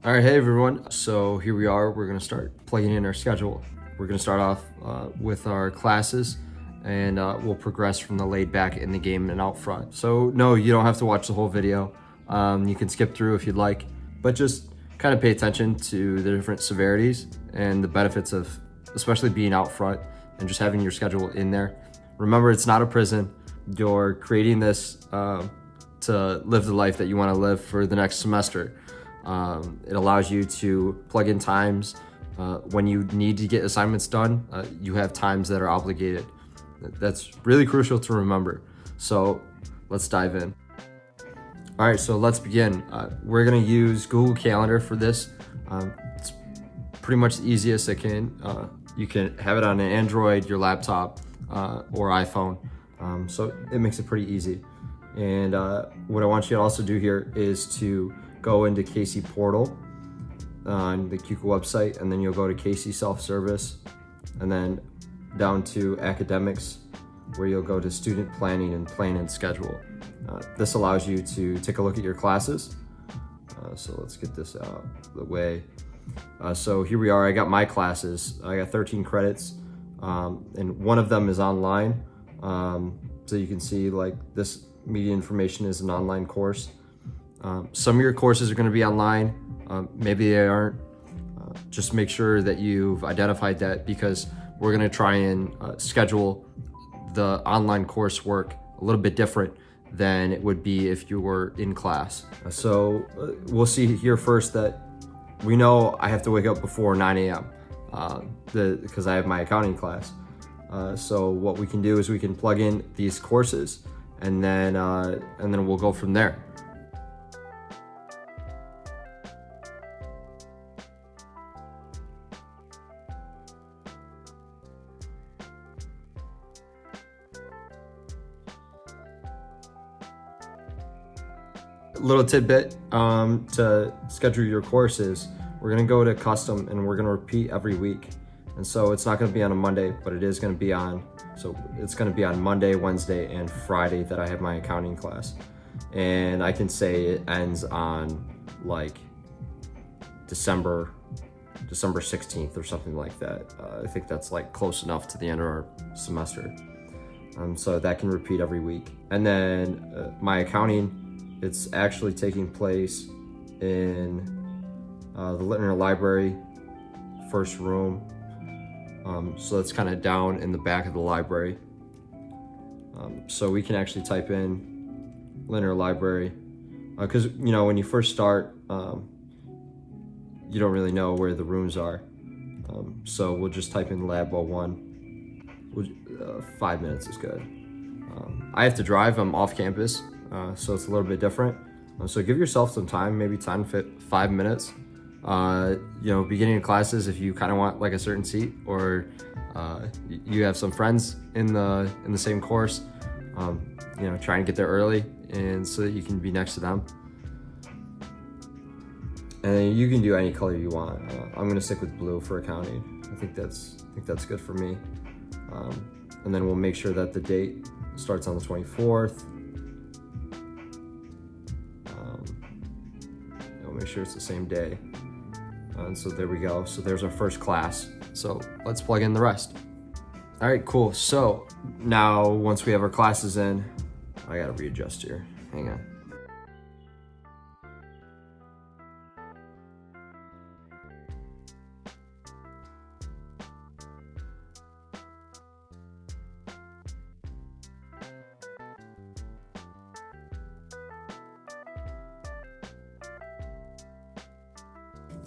All right, hey everyone. So here we are. We're going to start plugging in our schedule. We're going to start off with our classes, and we'll progress from the laid back in the game and out front. So no, you don't have to watch the whole video. You can skip through if you'd like, but just kind of pay attention to the different severities and the benefits of especially being out front and just having your schedule in there. Remember, it's not a prison. You're creating this to live the life that you want to live for the next semester. It allows you to plug in times when you need to get assignments done. You have times that are obligated. That's really crucial to remember. So let's dive in. All right, so let's begin. We're gonna use Google Calendar for this. It's pretty much the easiest it can. You can have it on an Android, your laptop, or iPhone. So it makes it pretty easy. And what I want you to also do here is to go into Casey Portal on the QCO website, and then you'll go to Casey Self-Service, and then down to Academics, where you'll go to Student Planning and Plan and Schedule. This allows you to take a look at your classes. So let's get this out of the way. So here we are. I got my classes. I got 13 credits, and one of them is online. So you can see like this media information is an online course. Some of your courses are going to be online, maybe they aren't. Just make sure that you've identified that, because we're going to try and schedule the online coursework a little bit different than it would be if you were in class. So we'll see here first that we know I have to wake up before 9 a.m. Because I have my accounting class. So what we can do is we can plug in these courses, and then we'll go from there. Little tidbit to schedule your courses. We're gonna go to custom, and we're gonna repeat every week. And so it's not gonna be on a Monday, but it is gonna be on, so it's gonna be on Monday, Wednesday, and Friday that I have my accounting class. And I can say it ends on like December 16th or something like that. I think that's like close enough to the end of our semester. So that can repeat every week. And then my accounting, it's actually taking place in the Littner Library, first room. So that's kind of down in the back of the library. So we can actually type in Littner Library, because you know, when you first start, you don't really know where the rooms are. So we'll just type in Lab 01. 5 minutes is good. I have to drive, I'm off campus. So it's a little bit different. So give yourself some time, maybe 5 minutes. Beginning of classes, if you kind of want like a certain seat, or you have some friends in the same course, try and get there early, and so that you can be next to them. And you can do any color you want. I'm gonna stick with blue for accounting. I think that's good for me. And then we'll make sure that the date starts on the 24th. Make sure it's the same day. And so there we go. So there's our first class. So let's plug in the rest. All right, cool. So now once we have our classes in, I gotta readjust here. Hang on.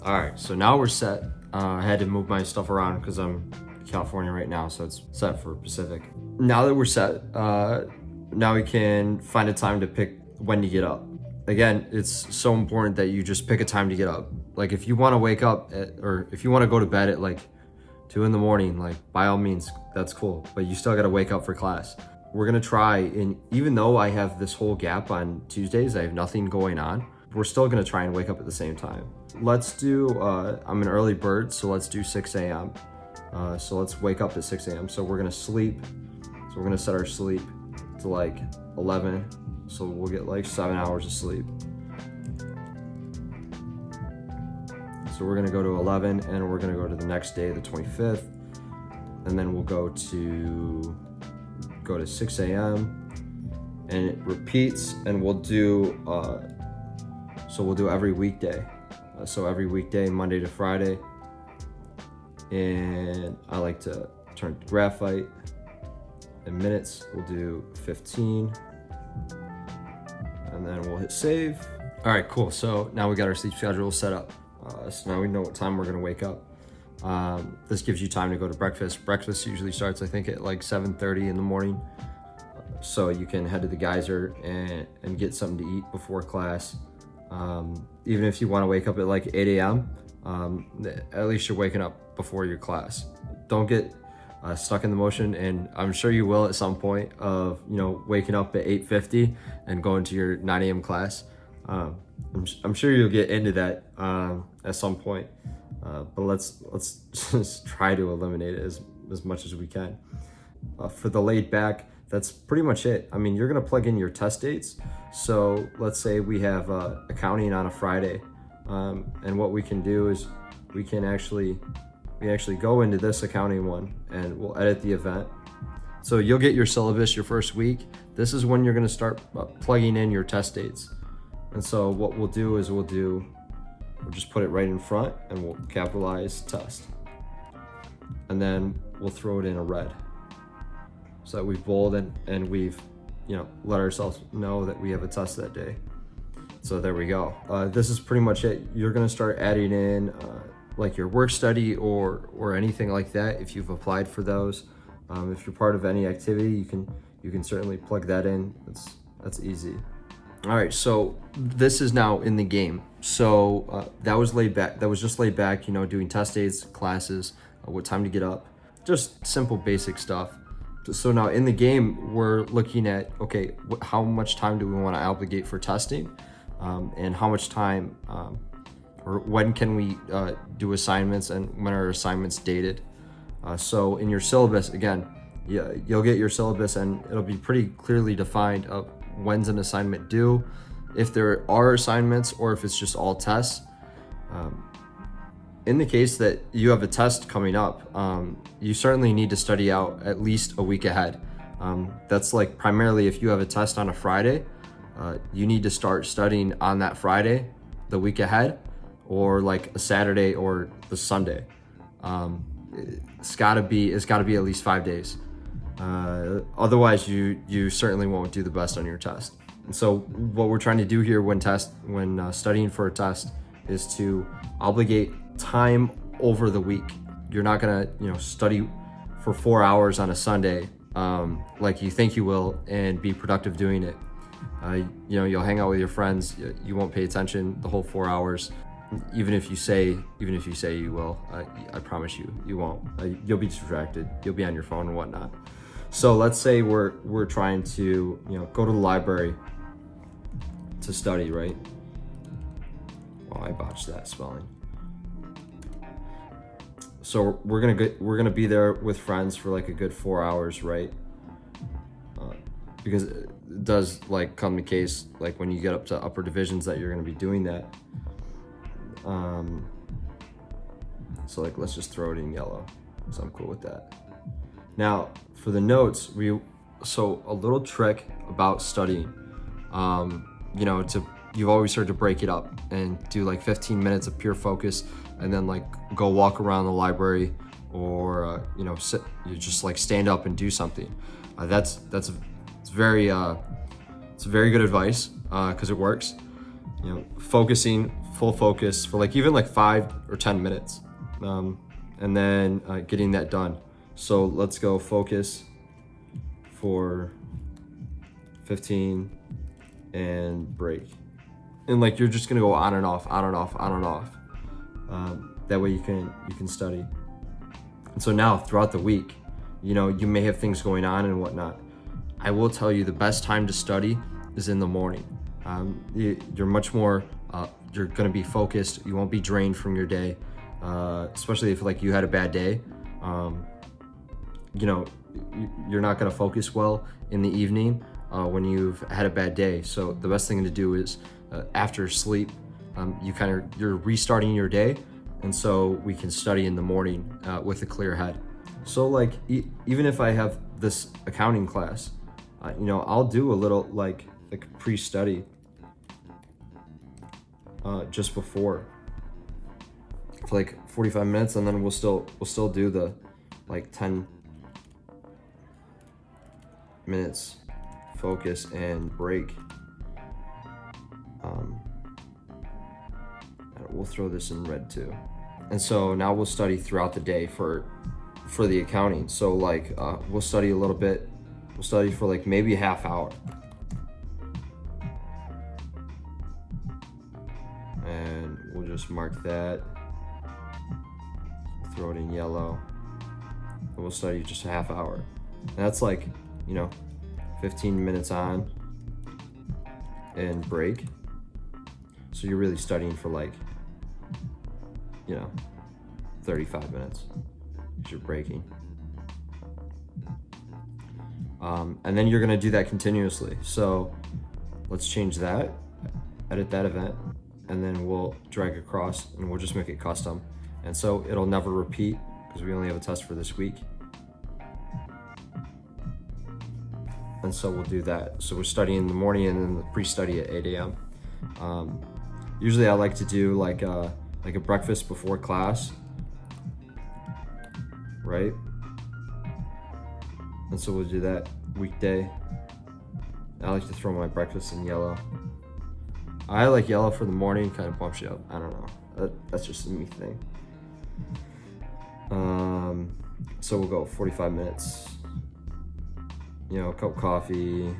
All right, so now we're set. I had to move my stuff around because I'm in California right now, so it's set for Pacific. Now that we're set, now we can find a time to pick when to get up. Again, it's so important that you just pick a time to get up. Like if you want to wake up or if you want to go to bed at like 2 in the morning, like by all means, that's cool, but you still got to wake up for class. We're gonna try, and even though I have this whole gap on Tuesdays, I have nothing going on, we're still gonna try and wake up at the same time. Let's do, I'm an early bird, so let's do 6 a.m. So let's wake up at 6 a.m. So we're gonna sleep. So we're gonna set our sleep to like 11. So we'll get like 7 hours of sleep. So we're gonna go to 11 and we're gonna go to the next day, the 25th. And then we'll go to 6 a.m. and it repeats, and we'll do every weekday. So every weekday, Monday to Friday. And I like to turn to graphite. In minutes, we'll do 15. And then we'll hit save. All right, cool. So now we got our sleep schedule set up. So now we know what time we're gonna wake up. This gives you time to go to breakfast. Breakfast usually starts, I think, at like 7:30 in the morning. So you can head to the geyser and get something to eat before class. Even if you want to wake up at like 8 a.m., at least you're waking up before your class. Don't get stuck in the motion, and I'm sure you will at some point of, waking up at 8:50 and going to your 9 a.m. class. I'm sure you'll get into that at some point, but let's just try to eliminate it as much as we can. For the laid back, that's pretty much it. I mean, you're gonna plug in your test dates. So let's say we have accounting on a Friday, and what we can do is we actually go into this accounting one and we'll edit the event. So you'll get your syllabus your first week. This is when you're gonna start plugging in your test dates. And so what we'll do is we'll just put it right in front and we'll capitalize test. And then we'll throw it in a red. So that we've bolded and we've, let ourselves know that we have a test that day. So there we go. This is pretty much it. You're gonna start adding in like your work study or anything like that if you've applied for those. If you're part of any activity, you can certainly plug that in. That's easy. All right, so this is now in the game. So that was laid back. That was just laid back, doing test dates, classes, what time to get up, just simple basic stuff. So now in the game, we're looking at, okay, how much time do we want to obligate for testing, and how much time, or when can we do assignments, and when are assignments dated? So in your syllabus, again, you'll get your syllabus and it'll be pretty clearly defined of when's an assignment due, if there are assignments, or if it's just all tests. In the case that you have a test coming up, you certainly need to study out at least a week ahead. That's like primarily if you have a test on a Friday, you need to start studying on that Friday, the week ahead, or like a Saturday or the Sunday. It's gotta be at least 5 days. Otherwise you certainly won't do the best on your test. And so what we're trying to do here when studying for a test is to obligate time over the week. You're not gonna study for 4 hours on a Sunday like you think you will and be productive doing it. You'll hang out with your friends, you won't pay attention the whole 4 hours. Even if you say you will, I promise you won't. You'll be distracted, you'll be on your phone and whatnot. So let's say we're trying to go to the library to study, right? Well, I botched that spelling. So we're gonna be there with friends for like a good 4 hours, right? Because it does like come the case like when you get up to upper divisions that you're gonna be doing that. So like let's just throw it in yellow. So I'm cool with that. Now for the notes, so a little trick about studying, you've always heard to break it up and do like 15 minutes of pure focus and then like go walk around the library or you just like stand up and do something. It's very good advice because it works. Focusing full focus for like even like 5 or 10 minutes, and then getting that done. So let's go focus for 15 and break. And like you're just gonna go on and off. That way you can study. And so now throughout the week, you may have things going on and whatnot. I will tell you the best time to study is in the morning. You're much more, you're gonna be focused. You won't be drained from your day, especially if like you had a bad day. You're not gonna focus well in the evening when you've had a bad day. So the best thing to do is after sleep, you're restarting your day. And so we can study in the morning with a clear head. So like even if I have this accounting class, I'll do a little like pre-study just before for like 45 minutes, and then we'll still do the like 10 minutes focus and break. We'll throw this in red too. And so now we'll study throughout the day for the accounting. So like we'll study a little bit. We'll study for like maybe a half hour. And we'll just mark that. Throw it in yellow. And we'll study just a half hour. And that's like, 15 minutes on and break. So you're really studying for like, 35 minutes. You're breaking. And then you're gonna do that continuously. So let's change that, edit that event, and then we'll drag across and we'll just make it custom. And so it'll never repeat because we only have a test for this week. And so we'll do that. So we're studying in the morning and then the pre-study at 8 a.m. Usually I like to do like a breakfast before class, right? And so we'll do that weekday. I like to throw my breakfast in yellow. I like yellow for the morning, kind of pumps you up. I don't know. That's just a me thing. So we'll go 45 minutes. A cup of coffee,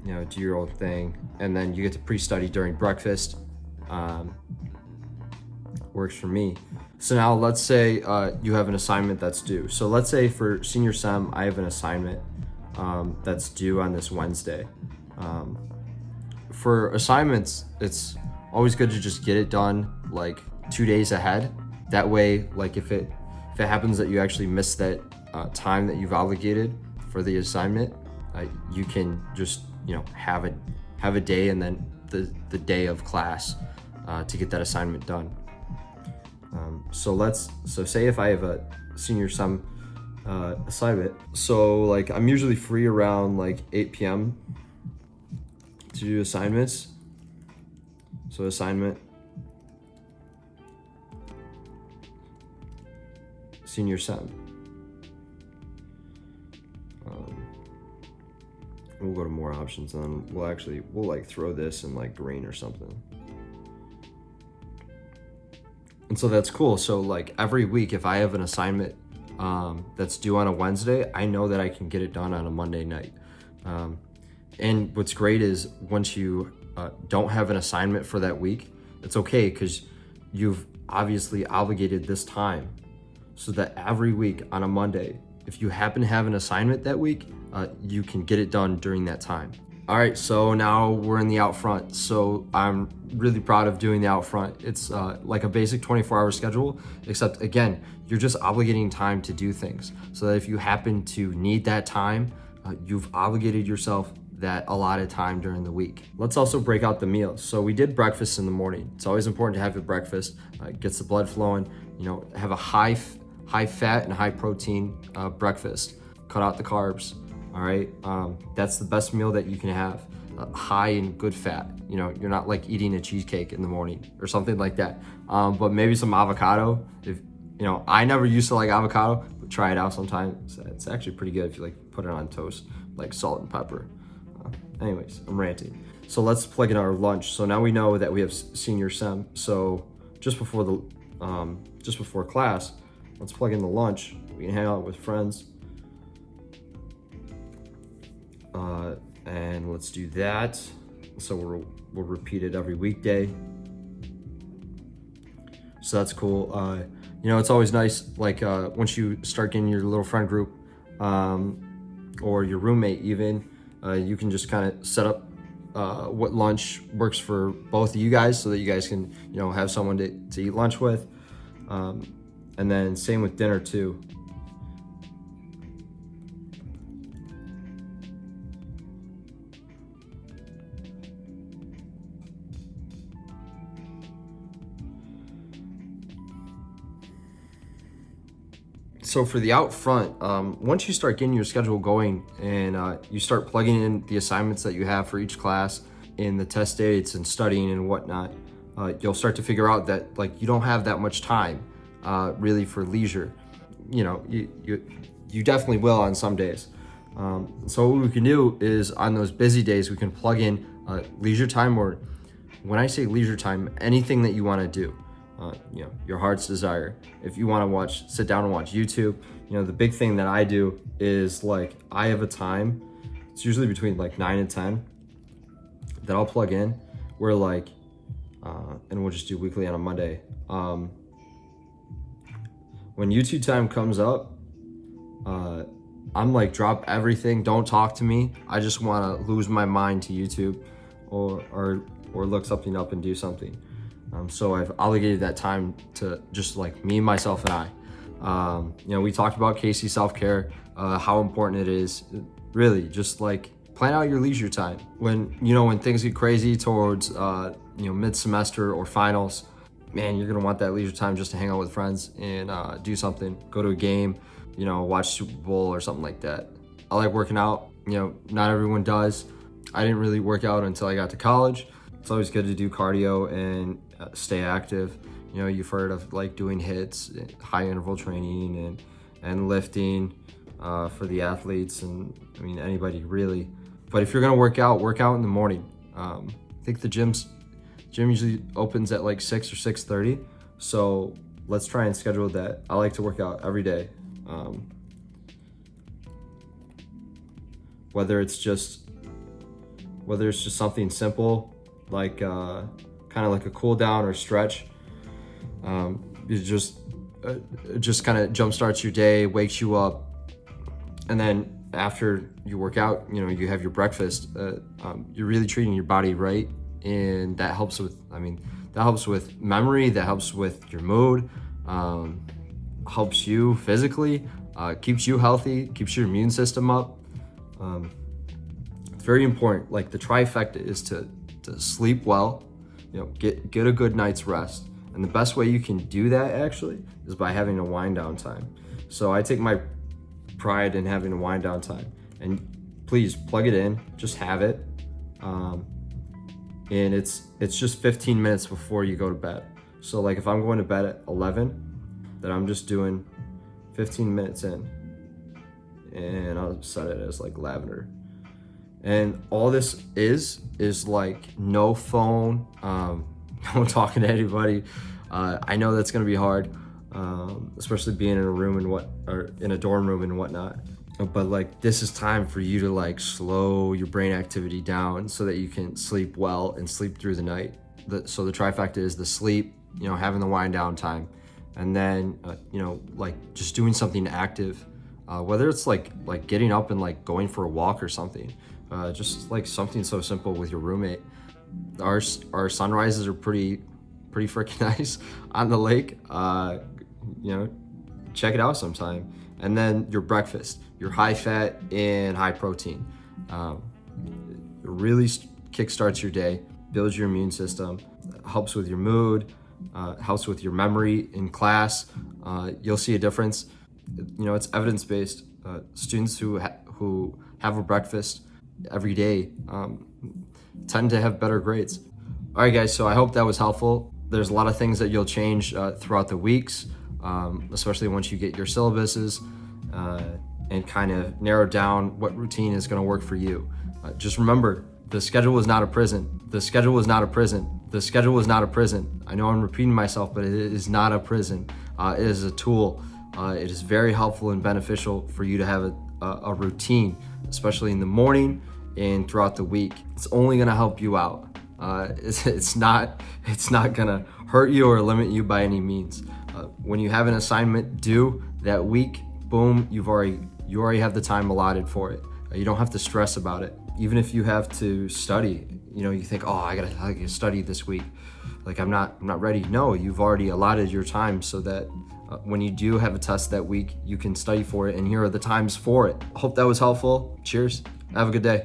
do your own thing. And then you get to pre-study during breakfast. Works for me. So now let's say you have an assignment that's due. So let's say for senior sem, I have an assignment that's due on this Wednesday. For assignments, it's always good to just get it done like 2 days ahead. That way, like if it happens that you actually miss that time that you've obligated for the assignment, you can just have a day and then the day of class to get that assignment done. So say if I have a senior sem assignment, so like I'm usually free around like 8 p.m. to do assignments. So assignment, senior sem. We'll go to more options and then we'll like throw this in like green or something. And so that's cool. So like every week, if I have an assignment that's due on a Wednesday, I know that I can get it done on a Monday night. And what's great is once you don't have an assignment for that week, it's okay because you've obviously obligated this time so that every week on a Monday, if you happen to have an assignment that week, you can get it done during that time. All right, so now we're in the out front. So I'm really proud of doing the out front. It's like a basic 24-hour schedule, except again, you're just obligating time to do things so that if you happen to need that time, you've obligated yourself that allotted time during the week. Let's also break out the meals. So we did breakfast in the morning. It's always important to have your breakfast. Gets the blood flowing. Have a high fat and high protein breakfast. Cut out the carbs. All right, that's the best meal that you can have. High in good fat. You're not like eating a cheesecake in the morning or something like that. But maybe some avocado. If I never used to like avocado, but try it out sometime. It's actually pretty good if you like put it on toast, like salt and pepper. Anyways, I'm ranting. So let's plug in our lunch. So now we know that we have senior sem. So just before class, let's plug in the lunch. We can hang out with friends. And let's do that. So we'll repeat it every weekday. So that's cool. It's always nice, like once you start getting your little friend group, or your roommate even, you can just kind of set up what lunch works for both of you guys so that you guys can, have someone to eat lunch with. And then same with dinner too. So for the out front, once you start getting your schedule going and you start plugging in the assignments that you have for each class in the test dates and studying and whatnot, you'll start to figure out that like you don't have that much time really for leisure. You know, you definitely will on some days. So what we can do is on those busy days, we can plug in leisure time, or when I say leisure time, anything that you want to do. You know, your heart's desire. If you want to sit down and watch YouTube, you know, the big thing that I do is like, I have a time, it's usually between like 9 and 10 that I'll plug in where like, and we'll just do weekly on a Monday. When YouTube time comes up, I'm like, drop everything, don't talk to me. I just want to lose my mind to YouTube or look something up and do something. So I've obligated that time to just like me, myself, and I. You know, we talked about Casey self-care, how important it is. Really, just like plan out your leisure time. When things get crazy towards mid-semester or finals, man, you're gonna want that leisure time just to hang out with friends and do something. Go to a game, you know, watch Super Bowl or something like that. I like working out. You know, not everyone does. I didn't really work out until I got to college. It's always good to do cardio and stay active. You know, you've heard of like doing hits, high interval training and lifting for the athletes, and I mean anybody really. But if you're gonna work out in the morning. I think the gym usually opens at like 6 or 6:30. So let's try and schedule that. I like to work out every day. Whether it's just something simple like kind of like a cool down or stretch. It just kind of jumpstarts your day, wakes you up, and then after you work out, you know, you have your breakfast. You're really treating your body right, and that helps with memory, that helps with your mood, helps you physically, keeps you healthy, keeps your immune system up. It's very important. Like the trifecta is to sleep well, you know, get a good night's rest. And the best way you can do that actually is by having a wind down time. So I take my pride in having a wind down time, and please plug it in, just have it. And it's just 15 minutes before you go to bed. So like if I'm going to bed at 11, then I'm just doing 15 minutes in, and I'll set it as like lavender. And all this is like no phone, no talking to anybody. I know that's gonna be hard, especially being in a room or in a dorm room and whatnot. But like this is time for you to like slow your brain activity down so that you can sleep well and sleep through the night. So the trifecta is the sleep, you know, having the wind down time, and then you know, like just doing something active, whether it's like getting up and like going for a walk or something. Just like something so simple with your roommate. Our sunrises are pretty freaking nice on the lake. You know, check it out sometime. And then your breakfast, your high fat and high protein. It really kickstarts your day, builds your immune system, helps with your mood, helps with your memory in class. You'll see a difference. You know, it's evidence-based. Students who have a breakfast every day tend to have better grades. All right, guys, so I hope that was helpful. There's a lot of things that you'll change throughout the weeks, especially once you get your syllabuses and kind of narrow down what routine is going to work for you. Just remember, the schedule is not a prison. The schedule is not a prison. The schedule is not a prison. I know I'm repeating myself, but it is not a prison. It is a tool. It is very helpful and beneficial for you to have a routine, especially in the morning and throughout the week. It's only gonna help you out. It's not gonna hurt you or limit you by any means. When you have an assignment due that week, boom, you already have the time allotted for it. You don't have to stress about it. Even if you have to study, you know, you think, oh, I gotta study this week. Like I'm not ready. No, you've already allotted your time so that when you do have a test that week, you can study for it, and here are the times for it. Hope that was helpful. Cheers. Have a good day.